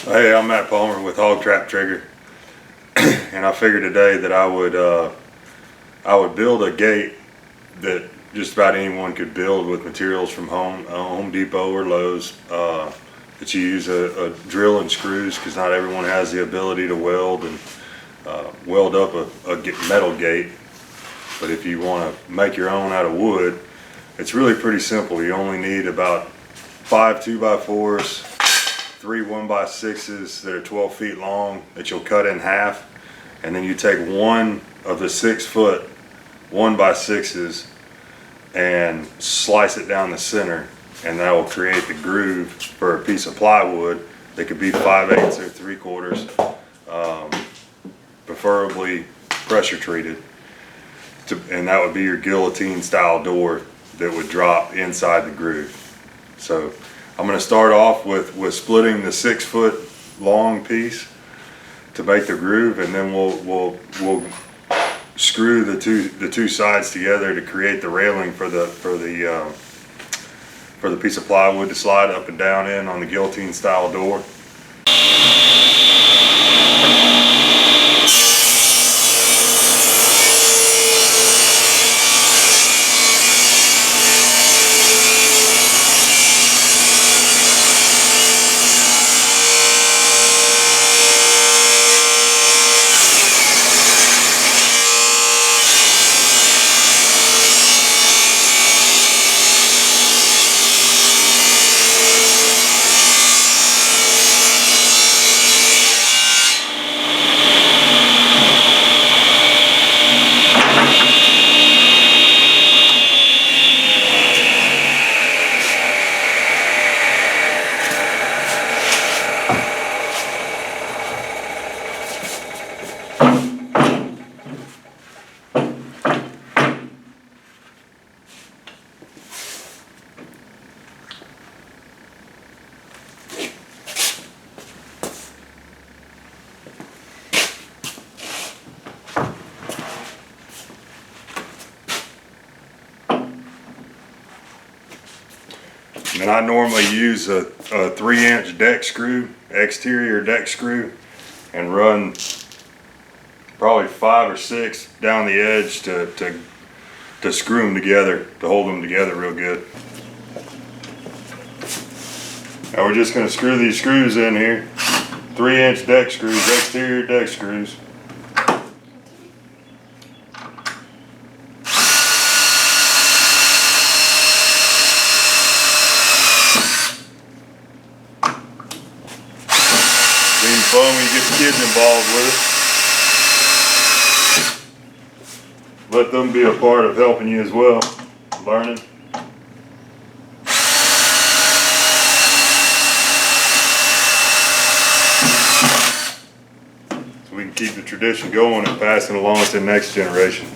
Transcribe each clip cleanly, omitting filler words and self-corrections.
Hey, I'm Matt Palmer with Hog Trap Trigger, and I figured today that I would build a gate that just about anyone could build with materials from Home Depot or Lowe's. That you use a drill and screws, because not everyone has the ability to weld and weld up a metal gate. But if you want to make your own out of wood, it's really pretty simple. You only need about 5 2x4s, 3 1x6s that are 12 feet long that you'll cut in half, and then you take one of the 6-foot 1x6s and slice it down the center, and that will create the groove for a piece of plywood that could be 5/8 or 3/4, preferably pressure treated, and that would be your guillotine style door that would drop inside the groove. So I'm going to start off with splitting the 6-foot long piece to make the groove, and then we'll screw the two sides together to create the railing for the piece of plywood to slide up and down in on the guillotine style door. And I normally use a 3-inch deck screw, exterior deck screw, and run probably 5 or 6 down the edge to screw them together, to hold them together real good. Now we're just going to screw these screws in here. 3-inch deck screws, exterior deck screws. Being fun when you get the kids involved with it. Let them be a part of helping you as well, learning. So we can keep the tradition going and passing along to the next generation.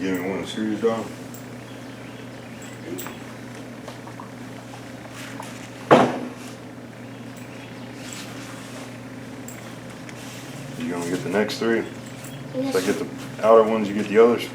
Give me one of the screws, dog. You gonna get the next 3? Yes. If I get the outer ones, you get the others.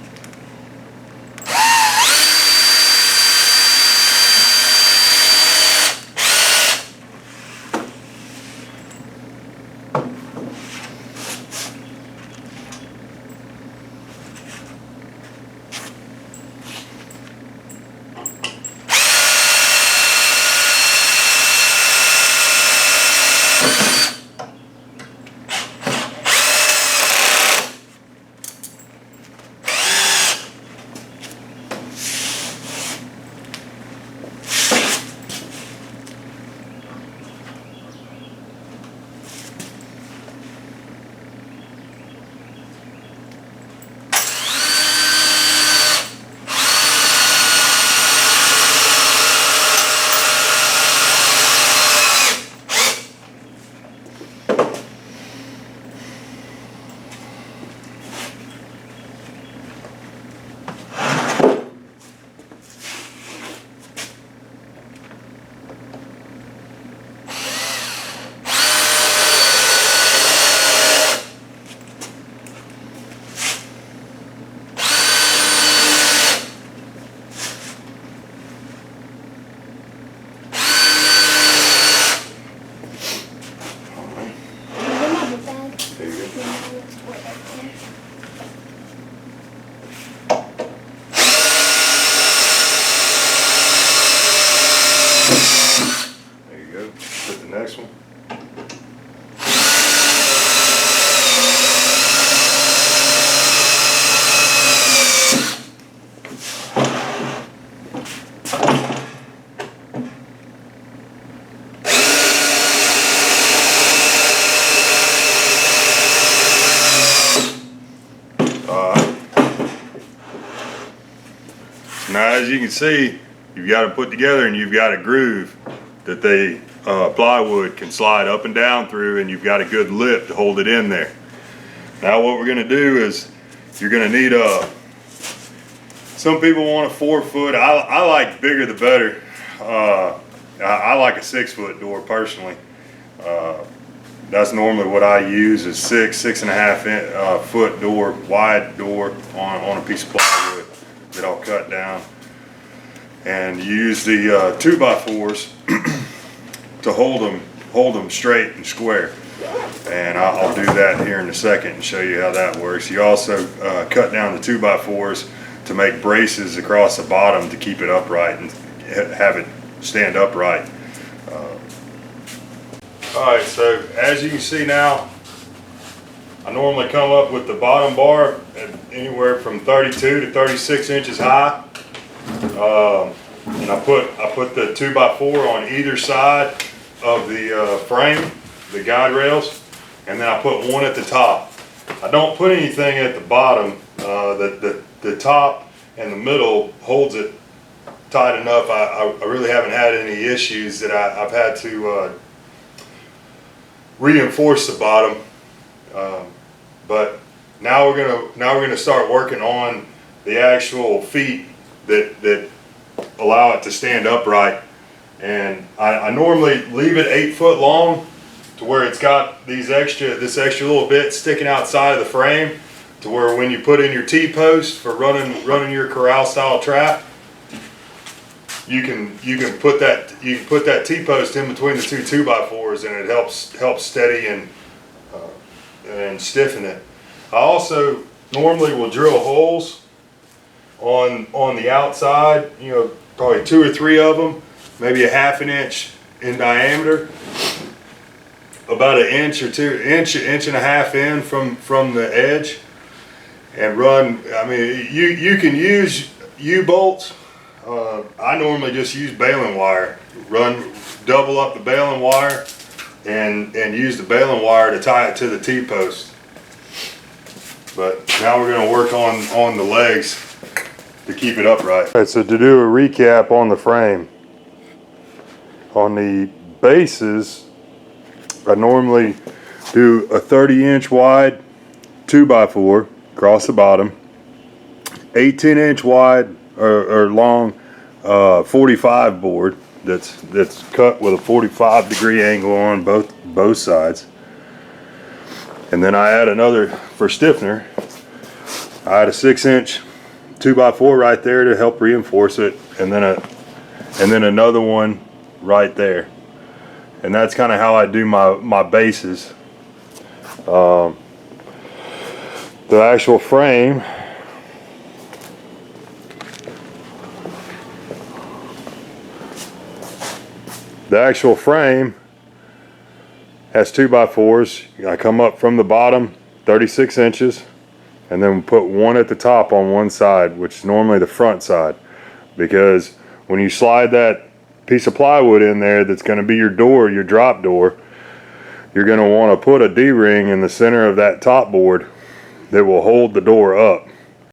There you go. Put the next one. Now, as you can see, you've got to put together, and you've got a groove that the plywood can slide up and down through, and you've got a good lip to hold it in there. Now what we're going to do is you're going to need some people want a 4 foot. I like bigger the better. I like a 6 foot door personally. That's normally what I use, is 6.5 foot door, wide door on a piece of plywood that I'll cut down, and use the 2x4s to hold them straight and square. And I'll do that here in a second and show you how that works. You also cut down the 2x4s to make braces across the bottom to keep it upright and have it stand upright. Alright, so as you can see now, I normally come up with the bottom bar at anywhere from 32 to 36 inches high. And I put the 2x4 on either side of the frame, the guide rails, and then I put one at the top. I don't put anything at the bottom. The top and the middle holds it tight enough. I really haven't had any issues that I've had to reinforce the bottom. But now we're gonna start working on the actual feet that allow it to stand upright. And I normally leave it 8 foot long, to where it's got this extra little bit sticking outside of the frame, to where when you put in your T-post for running your corral style trap, you can put that T-post in between the two 2x4s, and it helps steady and stiffen it. I also normally will drill holes on the outside, probably 2 or 3 of them, maybe a 1/2 inch in diameter, about an inch or 2 inch and a half in from the edge, and run. I mean, you can use U-bolts. I normally just use baling wire. Double up the baling wire, and use the baling wire to tie it to the T-post. But now we're going to work on the legs to keep it upright. All right, so to do a recap on the frame, on the bases, I normally do a 30-inch wide 2x4 across the bottom, 18-inch wide or long 45 board that's cut with a 45-degree angle on both sides. And then I add another, for stiffener, I add a 6-inch 2x4 right there to help reinforce it, and then another one right there. And that's kind of how I do my bases. The actual frame, has 2x4s. I come up from the bottom 36 inches, and then put one at the top on one side, which is normally the front side, because when you slide that piece of plywood in there that's going to be your door, your drop door, you're going to want to put a D-ring in the center of that top board that will hold the door up.